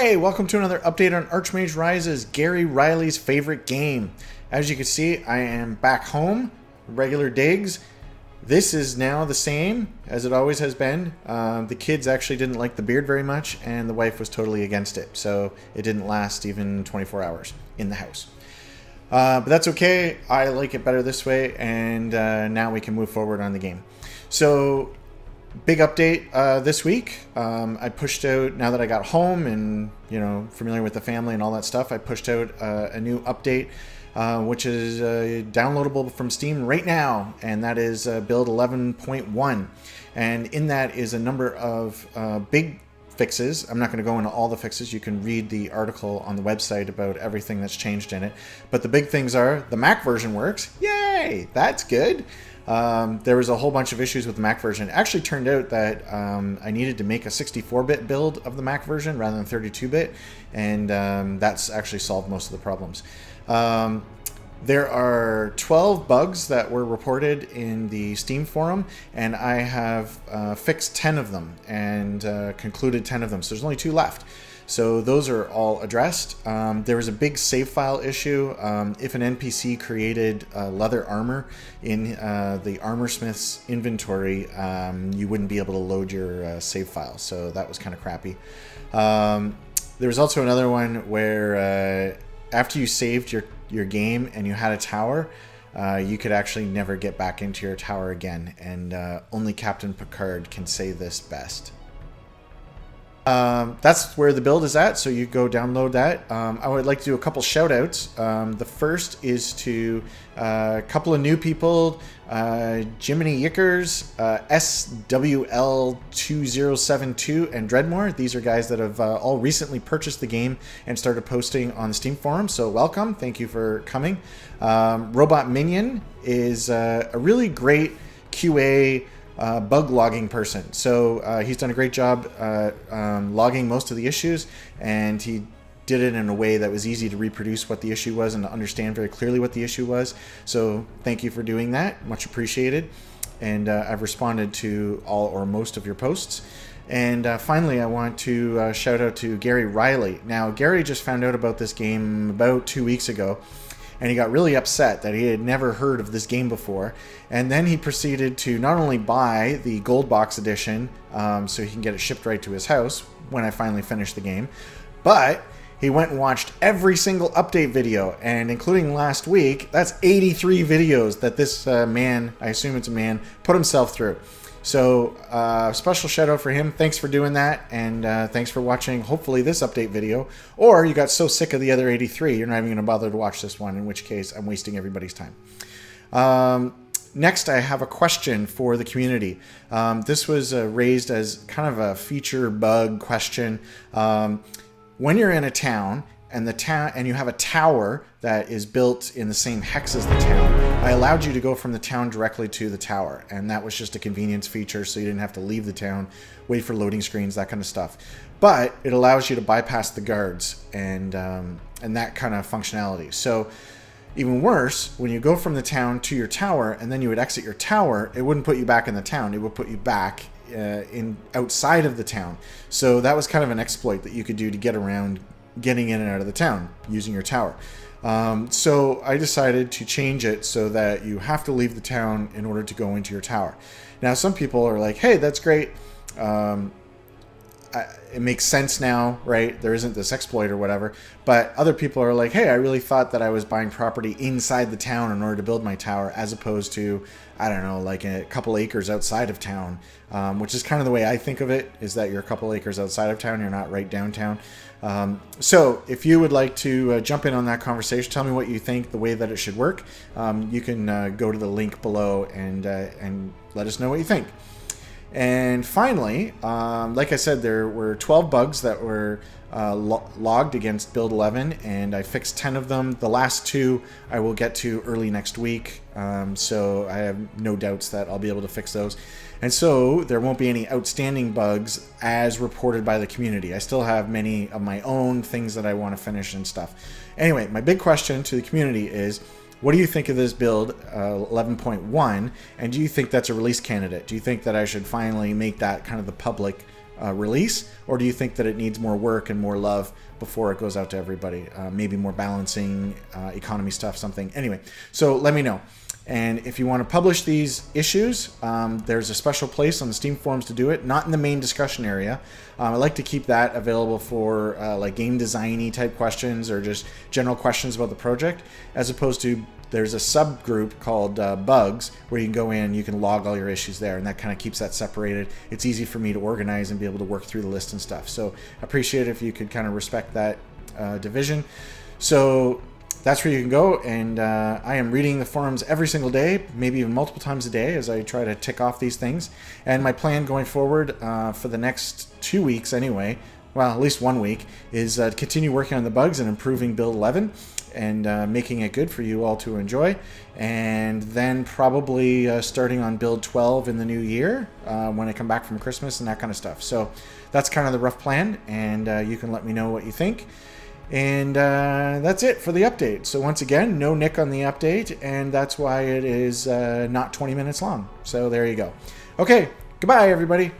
Hey, welcome to another update on Archmage Rises, Gary Riley's favorite game. As you can see, I am back home, regular digs. This is now the same as it always has been. The kids actually didn't like the beard very much, and the wife was totally against it, so it didn't last even 24 hours in the house. But that's okay. I like it better this way, and now we can move forward on the game. So, big update this week. I pushed out, now that I got home and, familiar with the family and all that stuff, I pushed out a new update, which is downloadable from Steam right now, and that is build 11.1. And in that is a number of big fixes. I'm not going to go into all the fixes. You can read the article on the website about everything that's changed in it. But the big things are the Mac version works. Yay! That's good. There was a whole bunch of issues with the Mac version. It actually turned out that I needed to make a 64-bit build of the Mac version rather than 32-bit, and that's actually solved most of the problems. There are 12 bugs that were reported in the Steam forum, and I have fixed 10 of them and concluded 10 of them, so there's only 2 left. So those are all addressed. There was a big save file issue. If an NPC created leather armor in the Armorsmith's inventory, you wouldn't be able to load your save file. So that was kind of crappy. There was also another one where after you saved your game and you had a tower, you could actually never get back into your tower again. And only Captain Picard can say this best. That's where the build is at, so you go download that. I would like to do a couple shout outs. The first is to a couple of new people, Jiminy Yickers, SWL2072, and Dreadmore. These are guys that have all recently purchased the game and started posting on the Steam forum, so welcome. Thank you for coming. Robot Minion is a really great QA bug logging person. So he's done a great job logging most of the issues, and he did it in a way that was easy to reproduce what the issue was and to understand very clearly what the issue was. So thank you for doing that. Much appreciated. And I've responded to all or most of your posts. And finally, I want to shout out to Gary Riley. Now, Gary just found out about this game about 2 weeks ago, and he got really upset that he had never heard of this game before. And then he proceeded to not only buy the gold box edition so he can get it shipped right to his house when I finally finish the game, but he went and watched every single update video, and including last week, that's 83 videos that this man, I assume it's a man, put himself through. So special shout out for him. Thanks for doing that, and thanks for watching hopefully this update video, or you got so sick of the other 83 you're not even going to bother to watch this one, in which case I'm wasting everybody's time. Next, I have a question for the community. This was raised as kind of a feature bug question. When you're in a town and you have a tower that is built in the same hex as the town, I allowed you to go from the town directly to the tower, and that was just a convenience feature, so you didn't have to leave the town, wait for loading screens, that kind of stuff. But it allows you to bypass the guards and that kind of functionality. So even worse, when you go from the town to your tower and then you would exit your tower, it wouldn't put you back in the town. It would put you back outside of the town. So that was kind of an exploit that you could do to get around getting in and out of the town using your tower. So I decided to change it so that you have to leave the town in order to go into your tower. Now, some people are like, hey, that's great. It makes sense now, right? There isn't this exploit or whatever. But other people are like, hey, I really thought that I was buying property inside the town in order to build my tower, as opposed to, I don't know, like a couple acres outside of town, which is kind of the way I think of it, is that you're a couple acres outside of town, you're not right downtown. So if you would like to jump in on that conversation, tell me what you think, the way that it should work, you can go to the link below and let us know what you think. And finally, like I said, there were 12 bugs that were logged against build 11, and I fixed 10 of them. The last 2 I will get to early next week, so I have no doubts that I'll be able to fix those. And so there won't be any outstanding bugs as reported by the community. I still have many of my own things that I want to finish and stuff. Anyway, my big question to the community is, what do you think of this build, 11.1, and do you think that's a release candidate? Do you think that I should finally make that kind of the public release, or do you think that it needs more work and more love before it goes out to everybody? Maybe more balancing, economy stuff, something. Anyway, so let me know. And if you want to publish these issues, there's a special place on the Steam forums to do it, not in the main discussion area. I like to keep that available for like game design-y type questions or just general questions about the project, as opposed to there's a subgroup called Bugs where you can go in, you can log all your issues there, and that kind of keeps that separated. It's easy for me to organize and be able to work through the list and stuff. So I appreciate it if you could kind of respect that division. So that's where you can go, and I am reading the forums every single day, maybe even multiple times a day, as I try to tick off these things. And my plan going forward for the next 2 weeks anyway, well, at least 1 week, is to continue working on the bugs and improving build 11 and making it good for you all to enjoy. And then probably starting on build 12 in the new year when I come back from Christmas and that kind of stuff. So that's kind of the rough plan, and you can let me know what you think. And that's it for the update. So once again, no Nick on the update, and that's why it is not 20 minutes long. So there you go. Okay, goodbye, everybody.